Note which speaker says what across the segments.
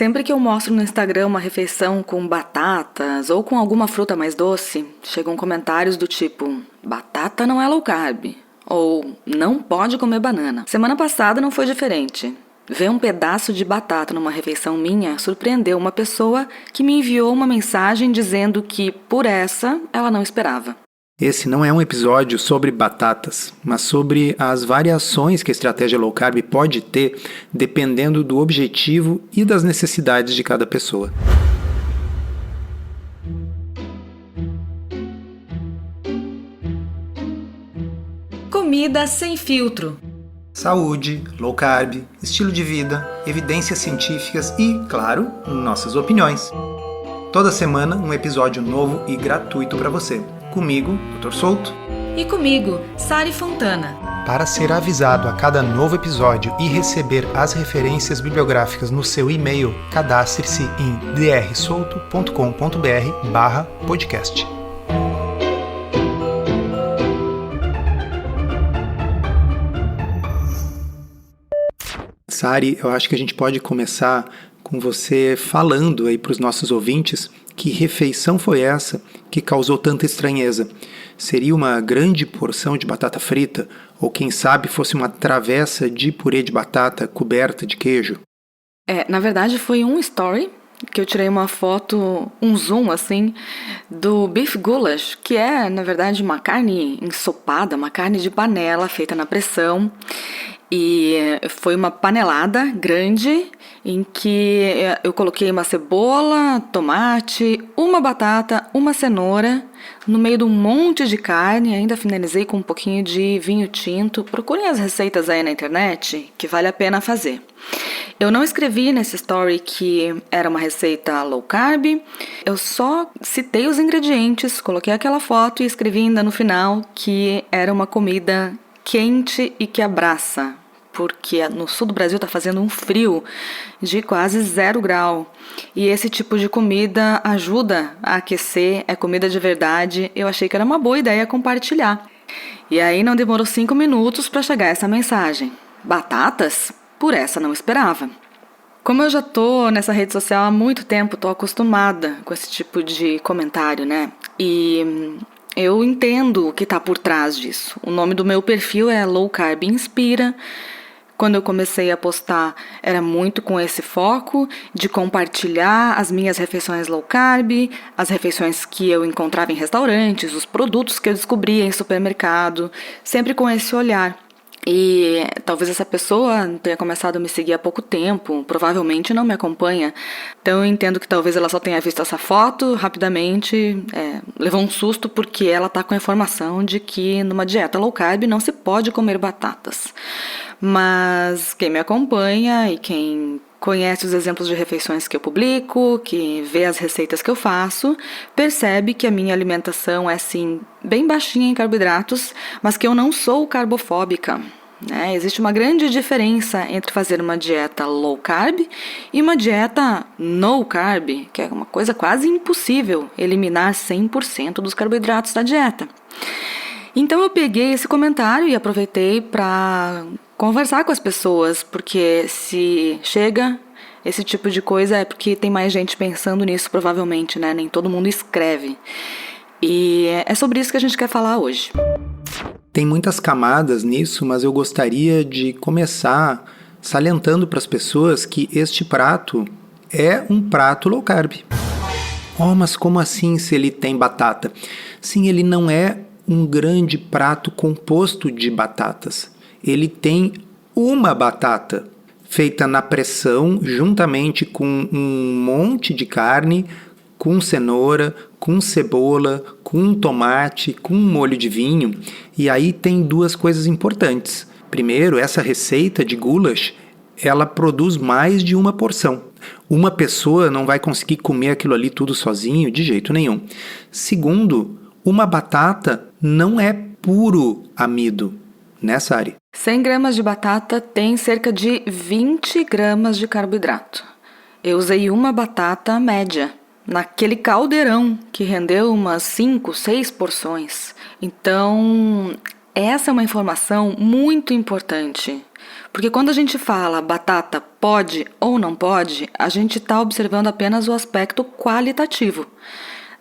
Speaker 1: Sempre que eu mostro no Instagram uma refeição com batatas ou com alguma fruta mais doce, chegam comentários do tipo: batata não é low carb, ou não pode comer banana. Semana passada não foi diferente. Ver um pedaço de batata numa refeição minha surpreendeu uma pessoa que me enviou uma mensagem dizendo que, por essa, ela não esperava.
Speaker 2: Esse não é um episódio sobre batatas, mas sobre as variações que a estratégia low carb pode ter dependendo do objetivo e das necessidades de cada pessoa.
Speaker 1: Comida sem filtro.
Speaker 2: Saúde, low carb, estilo de vida, evidências científicas e, claro, nossas opiniões. Toda semana um episódio novo e gratuito para você. Comigo, Dr. Souto.
Speaker 1: E comigo, Sari Fontana.
Speaker 2: Para ser avisado a cada novo episódio e receber as referências bibliográficas no seu e-mail, cadastre-se em drsolto.com.br/podcast. Sari, eu acho que a gente pode começar com você falando aí para os nossos ouvintes que refeição foi essa que causou tanta estranheza. Seria uma grande porção de batata frita? Ou quem sabe fosse uma travessa de purê de batata coberta de queijo?
Speaker 1: Na verdade foi um story que eu tirei uma foto, um zoom assim, do beef goulash, que é, na verdade, uma carne ensopada, uma carne de panela feita na pressão. E foi uma panelada grande em que eu coloquei uma cebola, tomate, uma batata, uma cenoura no meio de um monte de carne. Ainda finalizei com um pouquinho de vinho tinto. Procurem as receitas aí na internet, que vale a pena fazer. Eu não escrevi nesse story que era uma receita low carb, eu só citei os ingredientes, coloquei aquela foto e escrevi ainda no final que era uma comida quente e que abraça, porque no sul do Brasil está fazendo um frio de quase 0 grau. E esse tipo de comida ajuda a aquecer, é comida de verdade. Eu achei que era uma boa ideia compartilhar. E aí não demorou 5 minutos para chegar essa mensagem. Batatas? Por essa não esperava. Como eu já tô nessa rede social há muito tempo, tô acostumada com esse tipo de comentário, né? E eu entendo o que está por trás disso. O nome do meu perfil é Low Carb Inspira. Quando eu comecei a postar, era muito com esse foco de compartilhar as minhas refeições low carb, as refeições que eu encontrava em restaurantes, os produtos que eu descobria em supermercado, sempre com esse olhar. E talvez essa pessoa tenha começado a me seguir há pouco tempo, provavelmente não me acompanha. Então eu entendo que talvez ela só tenha visto essa foto rapidamente, levou um susto porque ela está com a informação de que numa dieta low carb não se pode comer batatas. Mas quem me acompanha e quem conhece os exemplos de refeições que eu publico, que vê as receitas que eu faço, percebe que a minha alimentação é, sim, bem baixinha em carboidratos, mas que eu não sou carbofóbica. Existe uma grande diferença entre fazer uma dieta low carb e uma dieta no carb, que é uma coisa quase impossível, eliminar 100% dos carboidratos da dieta. Então eu peguei esse comentário e aproveitei para conversar com as pessoas, porque se chega esse tipo de coisa é porque tem mais gente pensando nisso, provavelmente, né? Nem todo mundo escreve. E é sobre isso que a gente quer falar hoje.
Speaker 2: Tem muitas camadas nisso, mas eu gostaria de começar salientando para as pessoas que este prato é um prato low carb. Oh, mas como assim se ele tem batata? Sim, ele não é um grande prato composto de batatas. Ele tem uma batata feita na pressão juntamente com um monte de carne, com cenoura, com cebola, com tomate, com molho de vinho. E aí tem duas coisas importantes. Primeiro, essa receita de goulash, ela produz mais de uma porção. Uma pessoa não vai conseguir comer aquilo ali tudo sozinho, de jeito nenhum. Segundo, uma batata não é puro amido, né, Sari?
Speaker 1: 100 gramas de batata tem cerca de 20 gramas de carboidrato. Eu usei uma batata média, naquele caldeirão que rendeu umas 5, 6 porções. Então, essa é uma informação muito importante, Porque quando a gente fala batata pode ou não pode, a gente está observando apenas o aspecto qualitativo,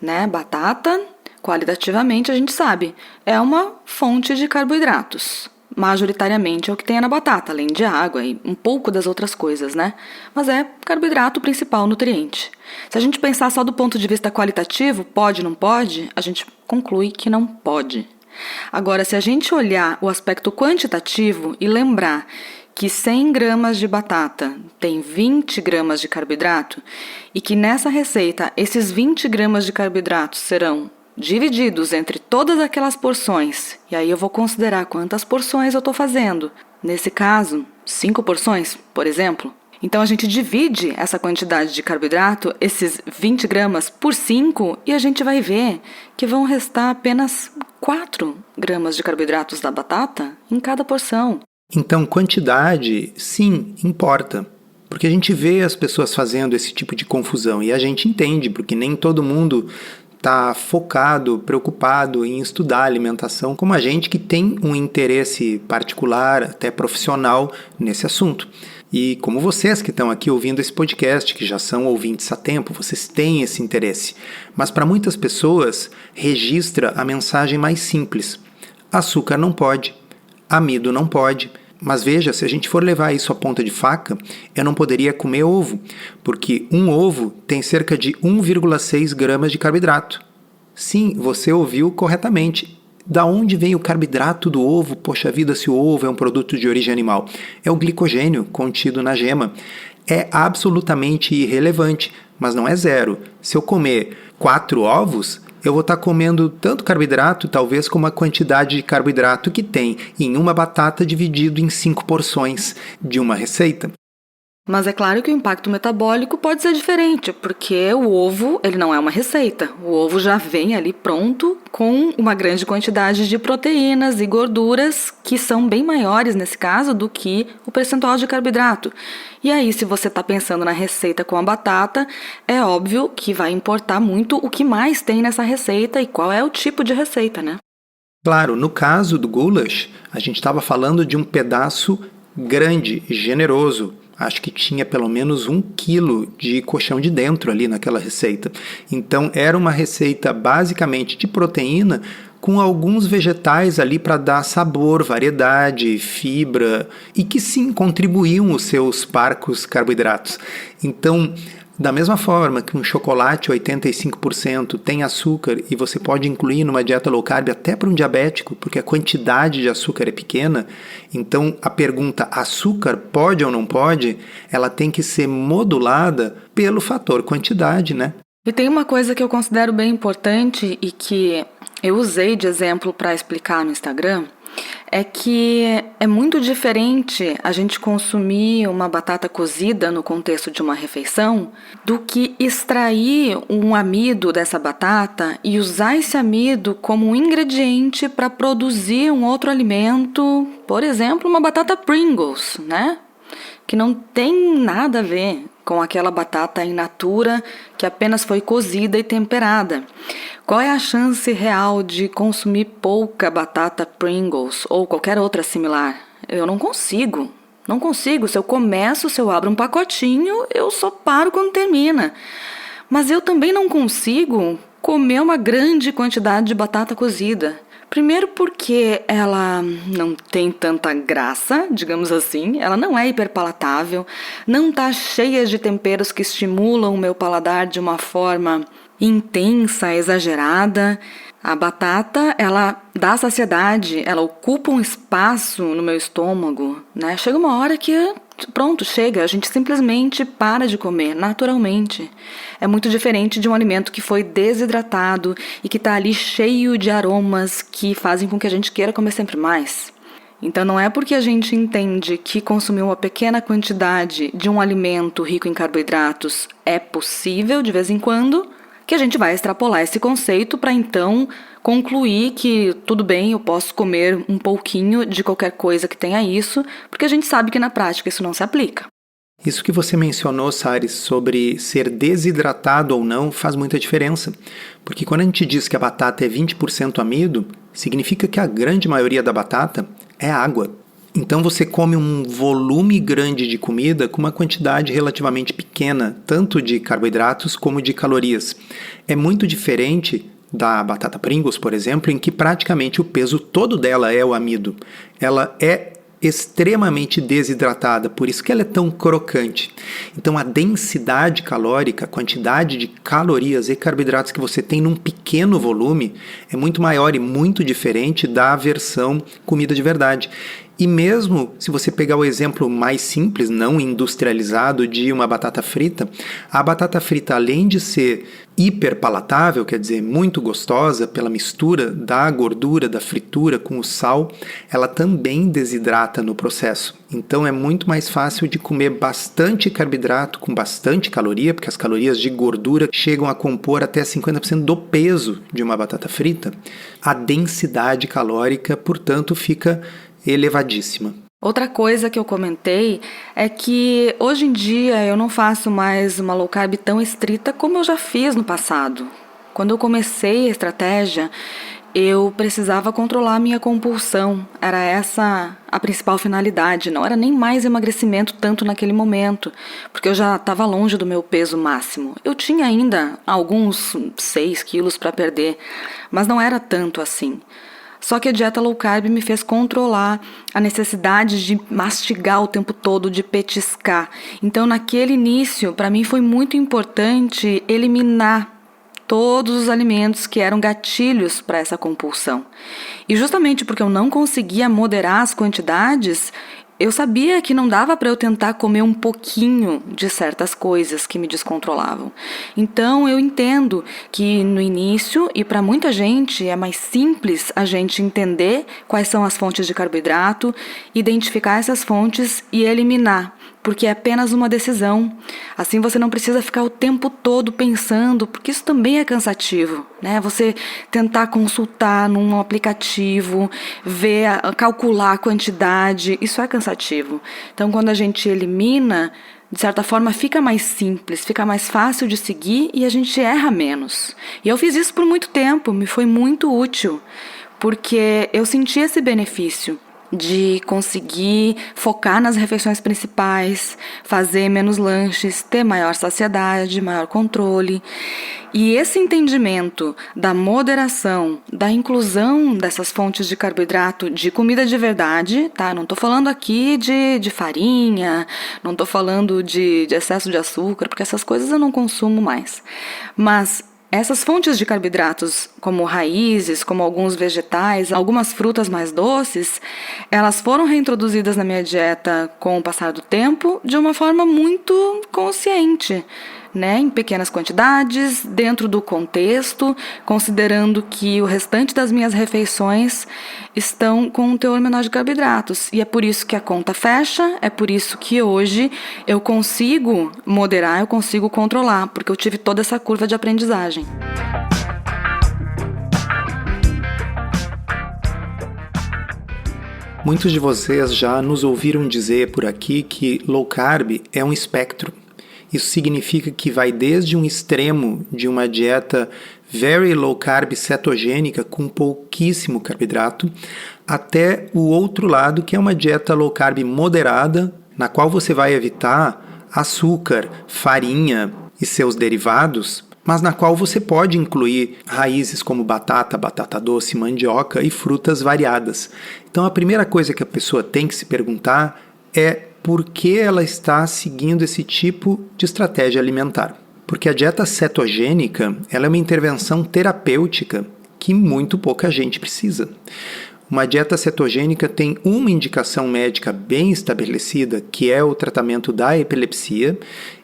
Speaker 1: né? Batata, qualitativamente, a gente sabe, é uma fonte de carboidratos. Majoritariamente é o que tem na batata, além de água e um pouco das outras coisas, né? Mas é carboidrato o principal nutriente. Se a gente pensar só do ponto de vista qualitativo, pode, não pode, a gente conclui que não pode. Agora, se a gente olhar o aspecto quantitativo e lembrar que 100 gramas de batata tem 20 gramas de carboidrato e que nessa receita esses 20 gramas de carboidrato serão divididos entre todas aquelas porções, e aí eu vou considerar quantas porções eu estou fazendo. Nesse caso, 5 porções, por exemplo. Então a gente divide essa quantidade de carboidrato, esses 20 gramas, por 5 e a gente vai ver que vão restar apenas 4 gramas de carboidratos da batata em cada porção.
Speaker 2: Então, quantidade, sim, importa. Porque a gente vê as pessoas fazendo esse tipo de confusão e a gente entende, porque nem todo mundo está focado, preocupado em estudar alimentação como a gente que tem um interesse particular, até profissional, nesse assunto. E como vocês que estão aqui ouvindo esse podcast, que já são ouvintes há tempo, vocês têm esse interesse. Mas para muitas pessoas, registra a mensagem mais simples. Açúcar não pode, amido não pode. Mas veja, se a gente for levar isso à ponta de faca, eu não poderia comer ovo, porque um ovo tem cerca de 1,6 gramas de carboidrato. Sim, você ouviu corretamente. Da onde vem o carboidrato do ovo? Poxa vida, se o ovo é um produto de origem animal. É o glicogênio contido na gema. É absolutamente irrelevante, mas não é zero. Se eu comer 4 ovos, eu vou estar comendo tanto carboidrato, talvez, como a quantidade de carboidrato que tem em uma batata dividido em 5 porções de uma receita.
Speaker 1: Mas é claro que o impacto metabólico pode ser diferente, porque o ovo ele não é uma receita. O ovo já vem ali pronto com uma grande quantidade de proteínas e gorduras que são bem maiores nesse caso do que o percentual de carboidrato. E aí, se você está pensando na receita com a batata, é óbvio que vai importar muito o que mais tem nessa receita e qual é o tipo de receita, né?
Speaker 2: Claro, no caso do goulash, a gente estava falando de um pedaço grande, generoso. Acho que tinha pelo menos 1 quilo de coxão de dentro ali naquela receita. Então era uma receita basicamente de proteína com alguns vegetais ali para dar sabor, variedade, fibra e que sim contribuíam os seus parcos carboidratos. Então, da mesma forma que um chocolate 85% tem açúcar e você pode incluir numa dieta low carb até para um diabético, porque a quantidade de açúcar é pequena, então a pergunta açúcar pode ou não pode, ela tem que ser modulada pelo fator quantidade, né?
Speaker 1: E tem uma coisa que eu considero bem importante e que eu usei de exemplo para explicar no Instagram, é que é muito diferente a gente consumir uma batata cozida no contexto de uma refeição do que extrair um amido dessa batata e usar esse amido como um ingrediente para produzir um outro alimento, por exemplo, uma batata Pringles, né? Que não tem nada a ver com aquela batata in natura que apenas foi cozida e temperada. Qual é a chance real de consumir pouca batata Pringles ou qualquer outra similar? Eu não consigo. Não consigo. Se eu começo, se eu abro um pacotinho, eu só paro quando termina. Mas eu também não consigo comer uma grande quantidade de batata cozida. Primeiro porque ela não tem tanta graça, digamos assim, ela não é hiperpalatável, não está cheia de temperos que estimulam o meu paladar de uma forma intensa, exagerada. A batata, ela dá saciedade, ela ocupa um espaço no meu estômago, né? Chega uma hora que, pronto, chega, a gente simplesmente para de comer, naturalmente. É muito diferente de um alimento que foi desidratado e que está ali cheio de aromas que fazem com que a gente queira comer sempre mais. Então não é porque a gente entende que consumir uma pequena quantidade de um alimento rico em carboidratos é possível de vez em quando, que a gente vai extrapolar esse conceito para então concluir que tudo bem, eu posso comer um pouquinho de qualquer coisa que tenha isso, porque a gente sabe que na prática isso não se aplica.
Speaker 2: Isso que você mencionou, Saris, sobre ser desidratado ou não faz muita diferença, porque quando a gente diz que a batata é 20% amido, significa que a grande maioria da batata é água. Então você come um volume grande de comida com uma quantidade relativamente pequena, tanto de carboidratos como de calorias. É muito diferente da batata Pringles, por exemplo, em que praticamente o peso todo dela é o amido. Ela é extremamente desidratada, por isso que ela é tão crocante. Então a densidade calórica, a quantidade de calorias e carboidratos que você tem num pequeno volume é muito maior e muito diferente da versão comida de verdade. E mesmo se você pegar o exemplo mais simples, não industrializado, de uma batata frita, a batata frita, além de ser hiperpalatável, quer dizer, muito gostosa pela mistura da gordura, da fritura com o sal, ela também desidrata no processo. Então é muito mais fácil de comer bastante carboidrato com bastante caloria, porque as calorias de gordura chegam a compor até 50% do peso de uma batata frita. A densidade calórica, portanto, fica elevadíssima.
Speaker 1: Outra coisa que eu comentei é que hoje em dia eu não faço mais uma low carb tão estrita como eu já fiz no passado. Quando eu comecei a estratégia, eu precisava controlar a minha compulsão. Era essa a principal finalidade. Não era nem mais emagrecimento tanto naquele momento, porque eu já estava longe do meu peso máximo. Eu tinha ainda alguns 6 quilos para perder, mas não era tanto assim. Só que a dieta low carb me fez controlar a necessidade de mastigar o tempo todo, de petiscar. Então, naquele início, para mim foi muito importante eliminar todos os alimentos que eram gatilhos para essa compulsão. E justamente porque eu não conseguia moderar as quantidades, eu sabia que não dava para eu tentar comer um pouquinho de certas coisas que me descontrolavam. Então eu entendo que no início, e para muita gente, é mais simples a gente entender quais são as fontes de carboidrato, identificar essas fontes e eliminar, porque é apenas uma decisão. Assim você não precisa ficar o tempo todo pensando, porque isso também é cansativo, né? Você tentar consultar num aplicativo, calcular a quantidade, isso é cansativo. Então, quando a gente elimina, de certa forma fica mais simples, fica mais fácil de seguir e a gente erra menos. E eu fiz isso por muito tempo, me foi muito útil, porque eu senti esse benefício de conseguir focar nas refeições principais, fazer menos lanches, ter maior saciedade, maior controle. E esse entendimento da moderação, da inclusão dessas fontes de carboidrato de comida de verdade, tá? Não estou falando aqui de farinha, não estou falando de excesso de açúcar, porque essas coisas eu não consumo mais. Mas essas fontes de carboidratos, como raízes, como alguns vegetais, algumas frutas mais doces, elas foram reintroduzidas na minha dieta com o passar do tempo de uma forma muito consciente, né? Em pequenas quantidades, dentro do contexto, considerando que o restante das minhas refeições estão com um teor menor de carboidratos. E é por isso que a conta fecha, é por isso que hoje eu consigo moderar, eu consigo controlar, porque eu tive toda essa curva de aprendizagem.
Speaker 2: Muitos de vocês já nos ouviram dizer por aqui que low carb é um espectro. Isso significa que vai desde um extremo de uma dieta very low carb cetogênica com pouquíssimo carboidrato até o outro lado, que é uma dieta low carb moderada, na qual você vai evitar açúcar, farinha e seus derivados, mas na qual você pode incluir raízes como batata, batata doce, mandioca e frutas variadas. Então a primeira coisa que a pessoa tem que se perguntar é por que ela está seguindo esse tipo de estratégia alimentar. Porque a dieta cetogênica ela é uma intervenção terapêutica que muito pouca gente precisa. Uma dieta cetogênica tem uma indicação médica bem estabelecida, que é o tratamento da epilepsia,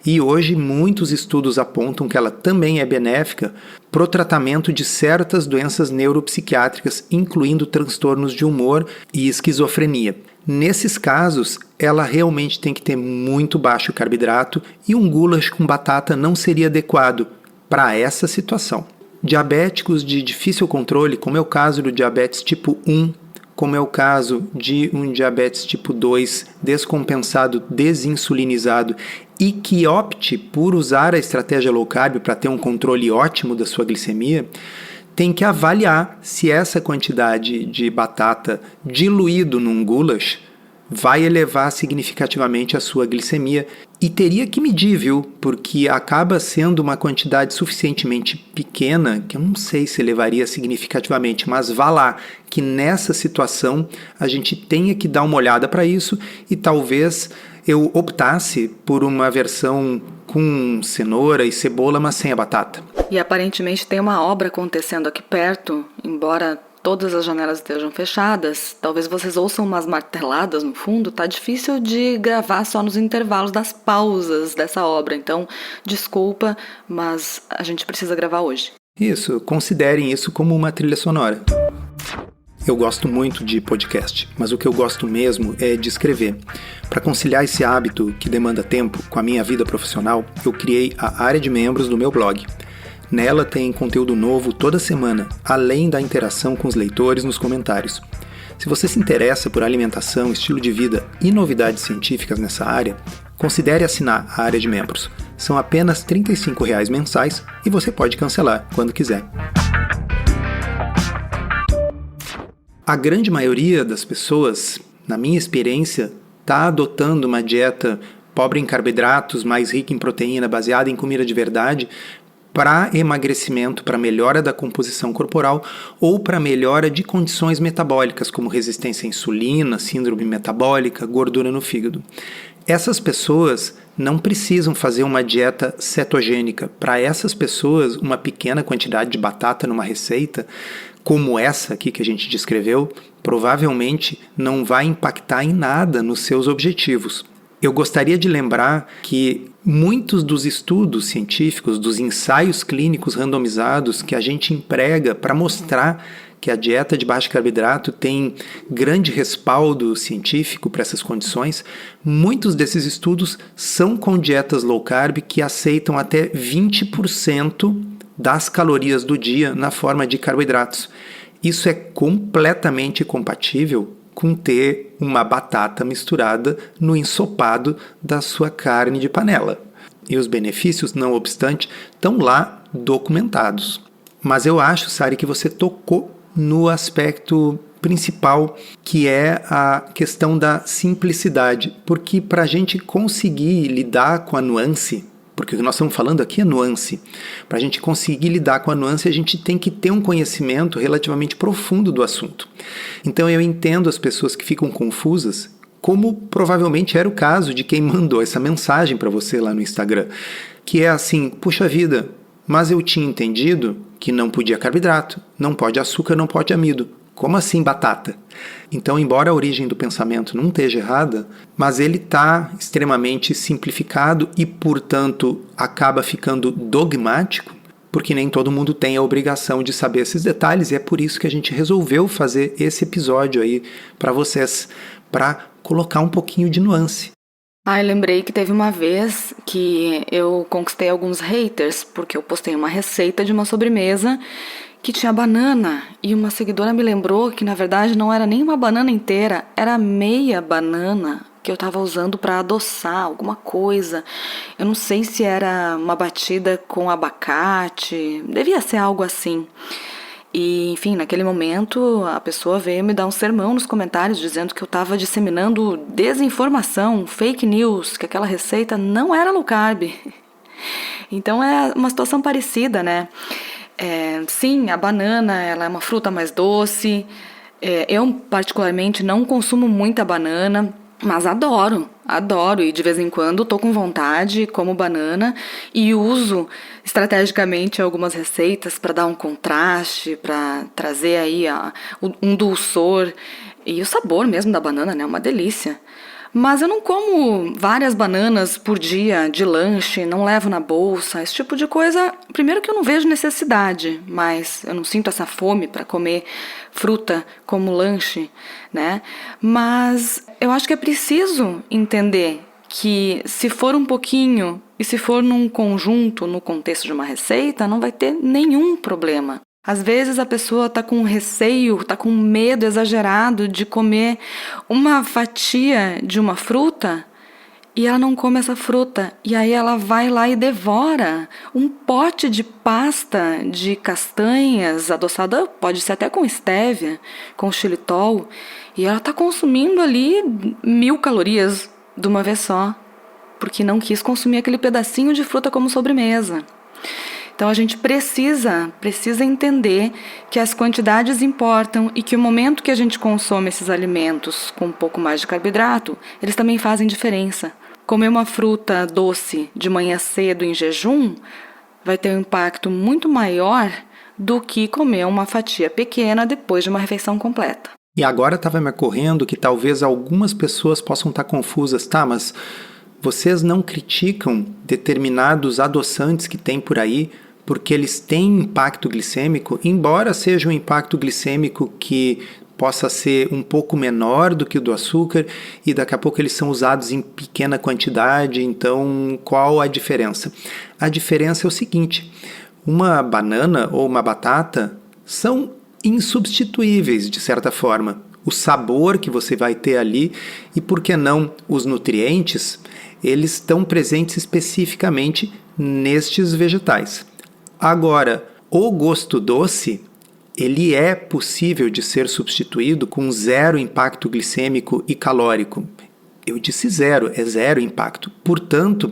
Speaker 2: e hoje muitos estudos apontam que ela também é benéfica para o tratamento de certas doenças neuropsiquiátricas, incluindo transtornos de humor e esquizofrenia. Nesses casos, ela realmente tem que ter muito baixo carboidrato e um goulash com batata não seria adequado para essa situação. Diabéticos de difícil controle, como é o caso do diabetes tipo 1, como é o caso de um diabetes tipo 2 descompensado, desinsulinizado e que opte por usar a estratégia low carb para ter um controle ótimo da sua glicemia, tem que avaliar se essa quantidade de batata diluído num goulash vai elevar significativamente a sua glicemia e teria que medir, viu? Porque acaba sendo uma quantidade suficientemente pequena que eu não sei se elevaria significativamente, mas vá lá, que nessa situação a gente tenha que dar uma olhada para isso e talvez eu optasse por uma versão com cenoura e cebola, mas sem a batata.
Speaker 1: E aparentemente tem uma obra acontecendo aqui perto, embora todas as janelas estejam fechadas, talvez vocês ouçam umas marteladas no fundo, tá difícil de gravar só nos intervalos das pausas dessa obra, então desculpa, mas a gente precisa gravar hoje.
Speaker 2: Isso, considerem isso como uma trilha sonora. Eu gosto muito de podcast, mas o que eu gosto mesmo é de escrever. Para conciliar esse hábito que demanda tempo com a minha vida profissional, eu criei a área de membros do meu blog. Nela tem conteúdo novo toda semana, além da interação com os leitores nos comentários. Se você se interessa por alimentação, estilo de vida e novidades científicas nessa área, considere assinar a área de membros. São apenas R$ 35 mensais e você pode cancelar quando quiser. A grande maioria das pessoas, na minha experiência, está adotando uma dieta pobre em carboidratos, mais rica em proteína, baseada em comida de verdade, para emagrecimento, para melhora da composição corporal ou para melhora de condições metabólicas, como resistência à insulina, síndrome metabólica, gordura no fígado. Essas pessoas não precisam fazer uma dieta cetogênica. Para essas pessoas, uma pequena quantidade de batata numa receita, como essa aqui que a gente descreveu, provavelmente não vai impactar em nada nos seus objetivos. Eu gostaria de lembrar que muitos dos estudos científicos, dos ensaios clínicos randomizados que a gente emprega para mostrar que a dieta de baixo carboidrato tem grande respaldo científico para essas condições, muitos desses estudos são com dietas low carb que aceitam até 20% das calorias do dia na forma de carboidratos. Isso é completamente compatível com ter uma batata misturada no ensopado da sua carne de panela. E os benefícios, não obstante, estão lá documentados. Mas eu acho, Sari, que você tocou no aspecto principal, que é a questão da simplicidade. Porque para a gente conseguir lidar com a nuance, porque o que nós estamos falando aqui é nuance. Para a gente conseguir lidar com a nuance, a gente tem que ter um conhecimento relativamente profundo do assunto. Então eu entendo as pessoas que ficam confusas, como provavelmente era o caso de quem mandou essa mensagem para você lá no Instagram, que é assim, puxa vida, mas eu tinha entendido que não podia carboidrato, não pode açúcar, não pode amido. Como assim batata? Então, embora a origem do pensamento não esteja errada, mas ele está extremamente simplificado e, portanto, acaba ficando dogmático, porque nem todo mundo tem a obrigação de saber esses detalhes, e é por isso que a gente resolveu fazer esse episódio aí para vocês, para colocar um pouquinho de nuance.
Speaker 1: Eu lembrei que teve uma vez que eu conquistei alguns haters, porque eu postei uma receita de uma sobremesa que tinha banana, e uma seguidora me lembrou que na verdade não era nem uma banana inteira, era meia banana que eu estava usando para adoçar alguma coisa. Eu não sei se era uma batida com abacate, devia ser algo assim. E, enfim, naquele momento a pessoa veio me dar um sermão nos comentários dizendo que eu estava disseminando desinformação, fake news, que aquela receita não era low carb. Então é uma situação parecida, né? Sim, a banana ela é uma fruta mais doce. Eu particularmente não consumo muita banana, mas adoro e de vez em quando tô com vontade, como banana e uso estrategicamente algumas receitas para dar um contraste, para trazer aí um dulçor e o sabor mesmo da banana, né? Uma delícia. Mas eu não como várias bananas por dia de lanche, não levo na bolsa, esse tipo de coisa. Primeiro que eu não vejo necessidade, mas eu não sinto essa fome para comer fruta como lanche, né? Mas eu acho que é preciso entender que se for um pouquinho e se for num conjunto, no contexto de uma receita, não vai ter nenhum problema. Às vezes a pessoa está com receio, está com medo exagerado de comer uma fatia de uma fruta e ela não come essa fruta. E aí ela vai lá e devora um pote de pasta de castanhas adoçada, pode ser até com estévia, com xilitol. E ela está consumindo ali 1.000 calorias de uma vez só, porque não quis consumir aquele pedacinho de fruta como sobremesa. Então a gente precisa entender que as quantidades importam e que o momento que a gente consome esses alimentos com um pouco mais de carboidrato, eles também fazem diferença. Comer uma fruta doce de manhã cedo em jejum vai ter um impacto muito maior do que comer uma fatia pequena depois de uma refeição completa.
Speaker 2: E agora estava me ocorrendo que talvez algumas pessoas possam estar confusas, tá, mas vocês não criticam determinados adoçantes que tem por aí porque eles têm impacto glicêmico, embora seja um impacto glicêmico que possa ser um pouco menor do que o do açúcar e daqui a pouco eles são usados em pequena quantidade, então qual a diferença? A diferença é o seguinte, uma banana ou uma batata são insubstituíveis de certa forma. O sabor que você vai ter ali e, por que não, os nutrientes, eles estão presentes especificamente nestes vegetais. Agora, o gosto doce, ele é possível de ser substituído com zero impacto glicêmico e calórico. Eu disse zero, é zero impacto. Portanto,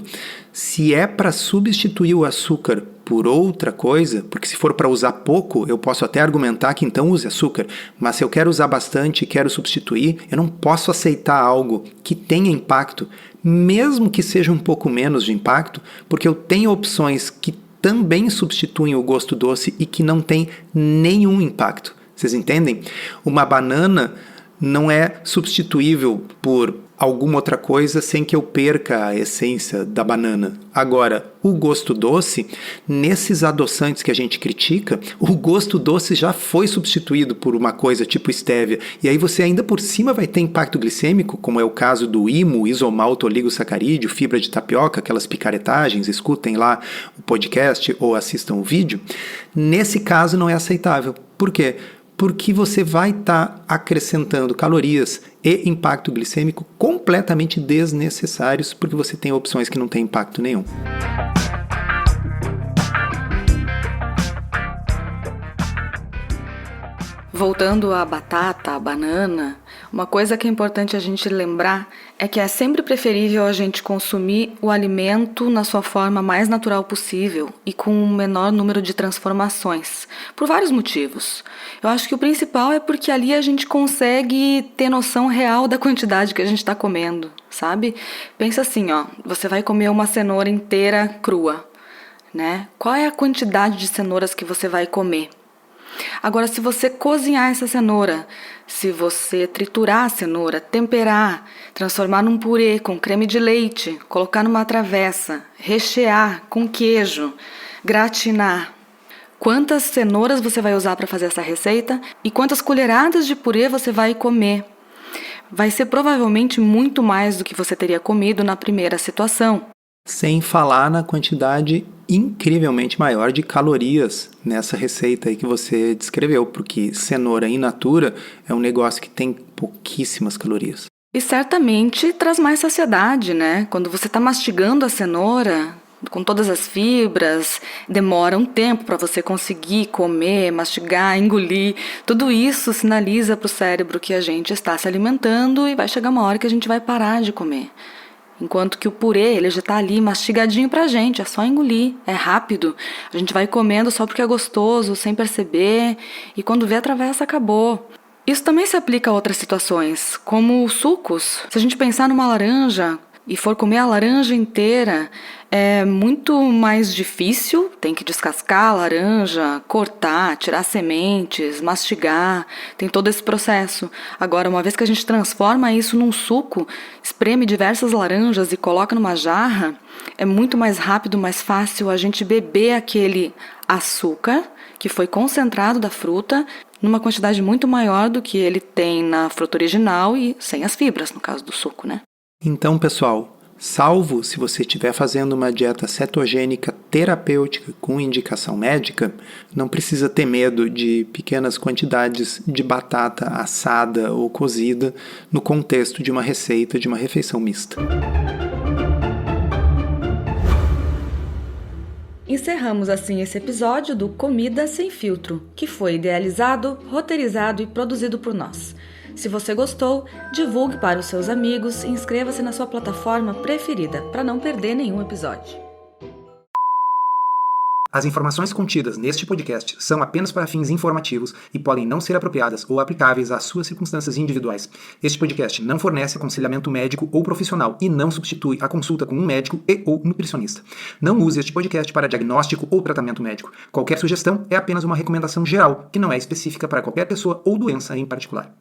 Speaker 2: se é para substituir o açúcar por outra coisa, porque se for para usar pouco, eu posso até argumentar que então use açúcar, mas se eu quero usar bastante e quero substituir, eu não posso aceitar algo que tenha impacto, mesmo que seja um pouco menos de impacto, porque eu tenho opções que também substituem o gosto doce e que não tem nenhum impacto. Vocês entendem? Uma banana não é substituível por alguma outra coisa sem que eu perca a essência da banana. Agora, o gosto doce, nesses adoçantes que a gente critica, o gosto doce já foi substituído por uma coisa tipo estévia. E aí você ainda por cima vai ter impacto glicêmico, como é o caso do IMO, isomalto oligosacarídeo, fibra de tapioca, aquelas picaretagens, escutem lá o podcast ou assistam o vídeo. Nesse caso não é aceitável. Por quê? Porque você vai estar acrescentando calorias e impacto glicêmico completamente desnecessários, porque você tem opções que não têm impacto nenhum.
Speaker 1: Voltando à batata, à banana, uma coisa que é importante a gente lembrar é que é sempre preferível a gente consumir o alimento na sua forma mais natural possível e com o menor número de transformações, por vários motivos. Eu acho que o principal é porque ali a gente consegue ter noção real da quantidade que a gente está comendo, sabe? Pensa assim, ó, você vai comer uma cenoura inteira crua, né? Qual é a quantidade de cenouras que você vai comer? Agora, se você cozinhar essa cenoura, se você triturar a cenoura, temperar, transformar num purê com creme de leite, colocar numa travessa, rechear com queijo, gratinar, quantas cenouras você vai usar para fazer essa receita e quantas colheradas de purê você vai comer? Vai ser provavelmente muito mais do que você teria comido na primeira situação.
Speaker 2: Sem falar na quantidade incrivelmente maior de calorias nessa receita aí que você descreveu, porque cenoura in natura é um negócio que tem pouquíssimas calorias.
Speaker 1: E certamente traz mais saciedade, né? Quando você está mastigando a cenoura, com todas as fibras, demora um tempo para você conseguir comer, mastigar, engolir. Tudo isso sinaliza para o cérebro que a gente está se alimentando e vai chegar uma hora que a gente vai parar de comer. Enquanto que o purê, ele já está ali mastigadinho pra gente, é só engolir, é rápido. A gente vai comendo só porque é gostoso, sem perceber, e quando vê a travessa, acabou. Isso também se aplica a outras situações, como sucos. Se a gente pensar numa laranja e for comer a laranja inteira, é muito mais difícil, tem que descascar a laranja, cortar, tirar sementes, mastigar, tem todo esse processo. Agora, uma vez que a gente transforma isso num suco, espreme diversas laranjas e coloca numa jarra, é muito mais rápido, mais fácil a gente beber aquele açúcar que foi concentrado da fruta numa quantidade muito maior do que ele tem na fruta original e sem as fibras, no caso do suco, né?
Speaker 2: Então, pessoal, salvo se você estiver fazendo uma dieta cetogênica terapêutica com indicação médica, não precisa ter medo de pequenas quantidades de batata assada ou cozida no contexto de uma receita de uma refeição mista.
Speaker 1: Encerramos assim esse episódio do Comida Sem Filtro, que foi idealizado, roteirizado e produzido por nós. Se você gostou, divulgue para os seus amigos e inscreva-se na sua plataforma preferida para não perder nenhum episódio.
Speaker 2: As informações contidas neste podcast são apenas para fins informativos e podem não ser apropriadas ou aplicáveis às suas circunstâncias individuais. Este podcast não fornece aconselhamento médico ou profissional e não substitui a consulta com um médico ou nutricionista. Não use este podcast para diagnóstico ou tratamento médico. Qualquer sugestão é apenas uma recomendação geral, que não é específica para qualquer pessoa ou doença em particular.